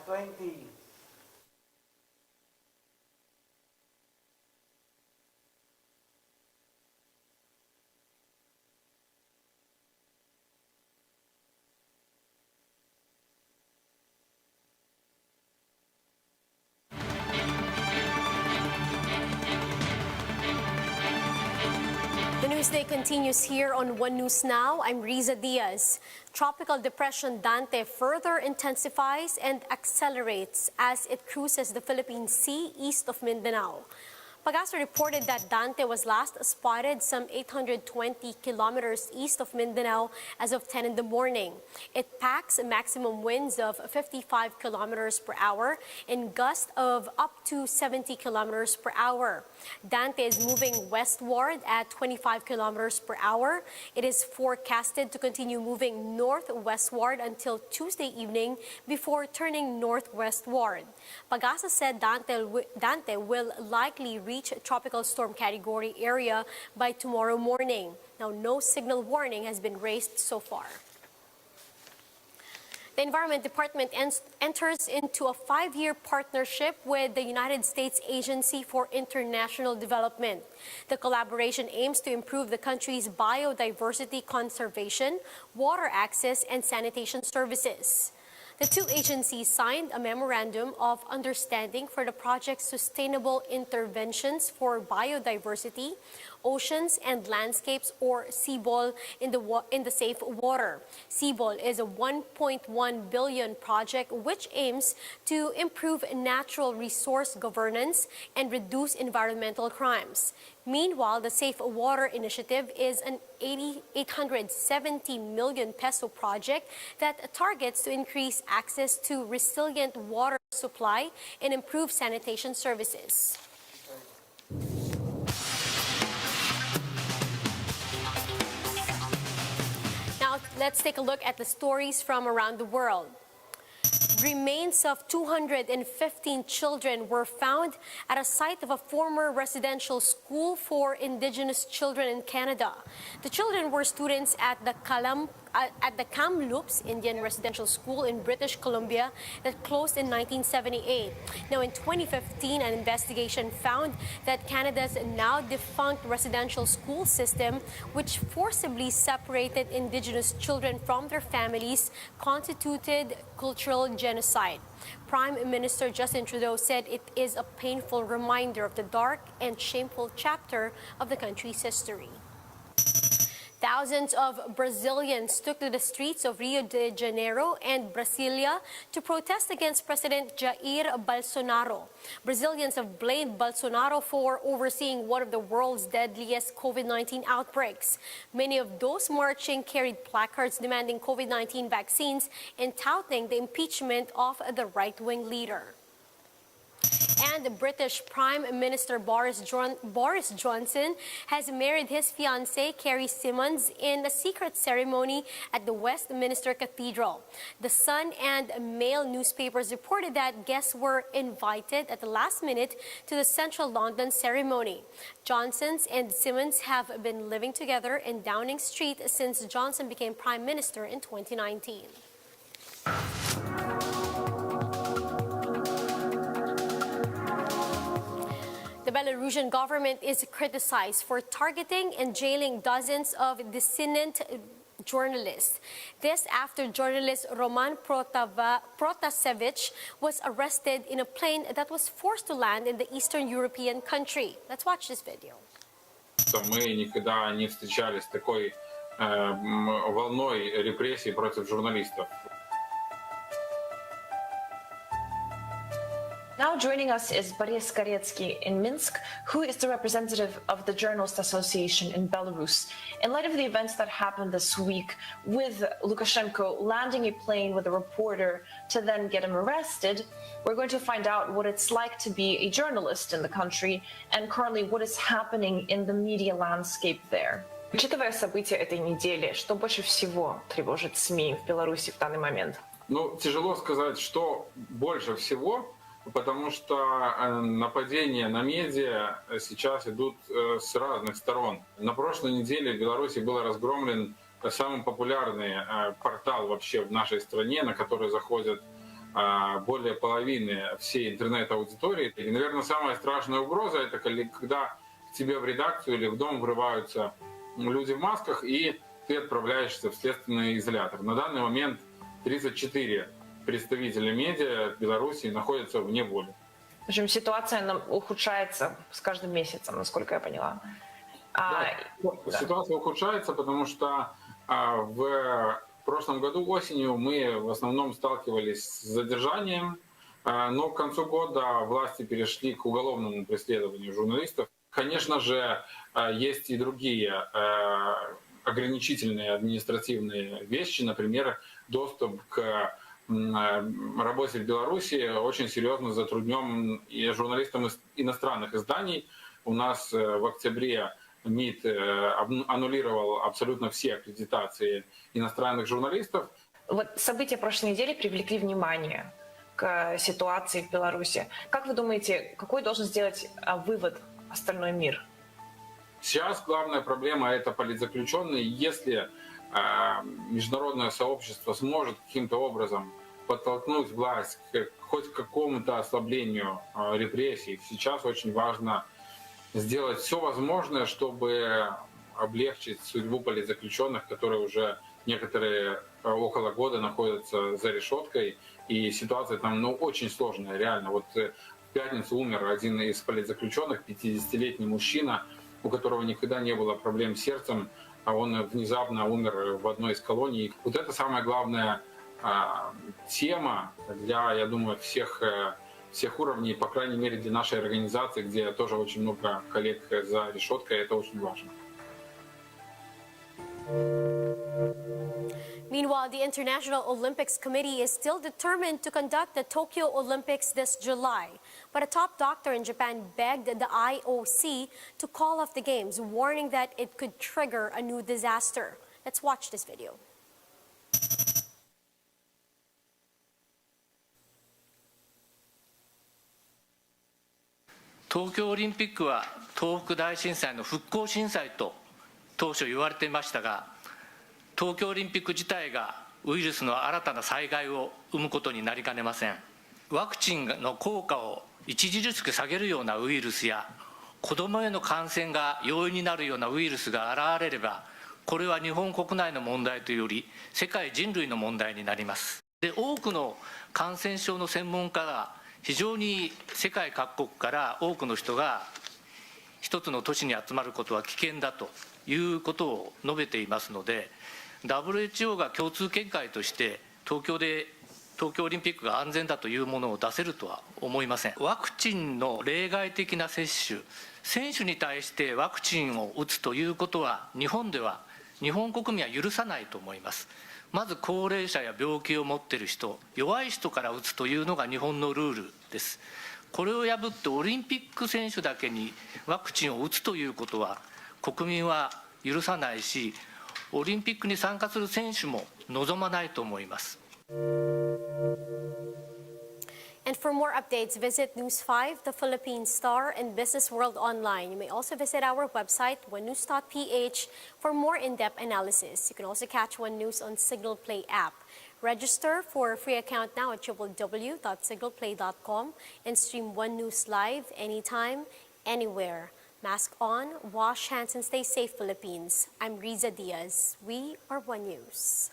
20. The Newsday continues here on One News Now. I'm Riza Diaz. Tropical Depression Dante further intensifies and accelerates as it cruises the Philippine Sea east of Mindanao. Pag-asa reported that Dante was last spotted some 820 kilometers east of Mindanao as of 10 in the morning. It packs maximum winds of 55 kilometers per hour and gusts of up to 70 kilometers per hour. Dante is moving westward at 25 kilometers per hour. It is forecasted to continue moving northwestward until Tuesday evening before turning northwestward. Pag-asa said Dante will likely reach tropical storm category area by tomorrow morning. Now, no signal warning has been raised so far. The Environment Department enters into a 5-year partnership with the United States Agency for International Development. The collaboration aims to improve the country's biodiversity conservation, water access, and sanitation services. The two agencies signed a memorandum of understanding for the project's sustainable interventions for biodiversity, oceans and landscapes, or CBOL, in the safe water. CBOL is a $1.1 billion project which aims to improve natural resource governance and reduce environmental crimes. Meanwhile, the Safe Water Initiative is an 870 million peso project that targets to increase access to resilient water supply and improve sanitation services. Now, let's take a look at the stories from around the world. Remains of 215 children were found at a site of a former residential school for indigenous children in Canada. The children were students at the Kamloops Indian Residential School in British Columbia that closed in 1978. Now, in 2015, an investigation found that Canada's now defunct residential school system, which forcibly separated indigenous children from their families, constituted cultural genocide. Prime Minister Justin Trudeau said it is a painful reminder of the dark and shameful chapter of the country's history. Thousands of Brazilians took to the streets of Rio de Janeiro and Brasilia to protest against President Jair Bolsonaro. Brazilians have blamed Bolsonaro for overseeing one of the world's deadliest COVID-19 outbreaks. Many of those marching carried placards demanding COVID-19 vaccines and touting the impeachment of the right-wing leader. And the British Prime Minister Boris Johnson has married his fiancée Carrie Symonds in a secret ceremony at the Westminster Cathedral. The Sun and Mail newspapers reported that guests were invited at the last minute to the central London ceremony. Johnson and Symonds have been living together in Downing Street since Johnson became Prime Minister in 2019. The Belarusian government is criticized for targeting and jailing dozens of dissident journalists. This after journalist Roman Protasevich was arrested in a plane that was forced to land in the Eastern European country. Let's watch this video. Мы никогда не встречались с такой волной репрессий против журналистов. Now joining us is Boris Koretsky in Minsk, who is the representative of the Journalists Association in Belarus. In light of the events that happened this week with Lukashenko landing a plane with a reporter to then get him arrested, we're going to find out what it's like to be a journalist in the country and currently what is happening in the media landscape there. Учитывая события этой недели, что больше всего тревожит СМИ в Беларуси в данный момент? Ну, тяжело сказать, что больше всего, потому что нападения на медиа сейчас идут с разных сторон. На прошлой неделе в Беларуси был разгромлен самый популярный портал вообще в нашей стране, на который заходят более половины всей интернет-аудитории. И, наверное, самая страшная угроза — это когда к тебе в редакцию или в дом врываются люди в масках, и ты отправляешься в следственный изолятор. На данный момент 34 представителя медиа в Беларуси находятся в неволе. В общем, ситуация ухудшается с каждым месяцем, насколько я поняла. Ситуация ухудшается, потому что в прошлом году осенью мы в основном сталкивались с задержанием, но к концу года власти перешли к уголовному преследованию журналистов. Конечно же, есть и другие ограничительные административные вещи, например, доступ к работе в Беларуси очень серьезно затруднен и журналистам из иностранных изданий. У нас в октябре МИД аннулировал абсолютно все аккредитации иностранных журналистов. Вот события прошлой недели привлекли внимание к ситуации в Беларуси. Как вы думаете, какой должен сделать вывод остальной мир? Сейчас главная проблема — это политзаключенные. Если международное сообщество сможет каким-то образом подтолкнуть власть хоть к какому-то ослаблению репрессий, сейчас очень важно сделать все возможное, чтобы облегчить судьбу политзаключенных, которые уже некоторые около года находятся за решеткой. И ситуация там очень сложная, реально. Вот в пятницу умер один из политзаключенных, 50-летний мужчина, у которого никогда не было проблем с сердцем, а он внезапно умер в одной из колоний. Вот это самая главная тема для, я думаю, всех уровней, по крайней мере для нашей организации, где тоже очень много коллег за решеткой, это очень важно. Meanwhile, the International Olympics Committee is still determined to conduct the Tokyo Olympics this July. But a top doctor in Japan begged the IOC to call off the games, warning that it could trigger a new disaster. Let's watch this video. 東京オリンピックは東北大震災の復興震災と当初言われていましたが、東京オリンピック自体がウイルスの新たな災害を生むことになりかねません。ワクチンの効果を著しく下げるようなウイルスや、子どもへの感染が容易になるようなウイルスが現れれば、これは日本国内の問題というより世界人類の問題になります。で、多くの感染症の専門家が非常に世界各国から多くの人が一つの都市に集まることは危険だということを述べていますので、WHO が共通見解として東京オリンピックが安全だというものを出せるとは思いません。ワクチンの例外的な接種、選手に対してワクチンを打つということは日本国民は許さないと思います。まず高齢者や病気を持っている人、弱い人から打つというのが日本のルールです。これを破ってオリンピック選手だけにワクチンを打つということは国民は許さないし、オリンピックに参加する選手も望まないと思います。And for more updates, visit News 5, The Philippine Star, and Business World Online. You may also visit our website, onenews.ph, for more in-depth analysis. You can also catch One News on Signal Play app. Register for a free account now at www.signalplay.com and stream One News live anytime, anywhere. Mask on, wash hands, and stay safe, Philippines. I'm Riza Diaz. We are One News.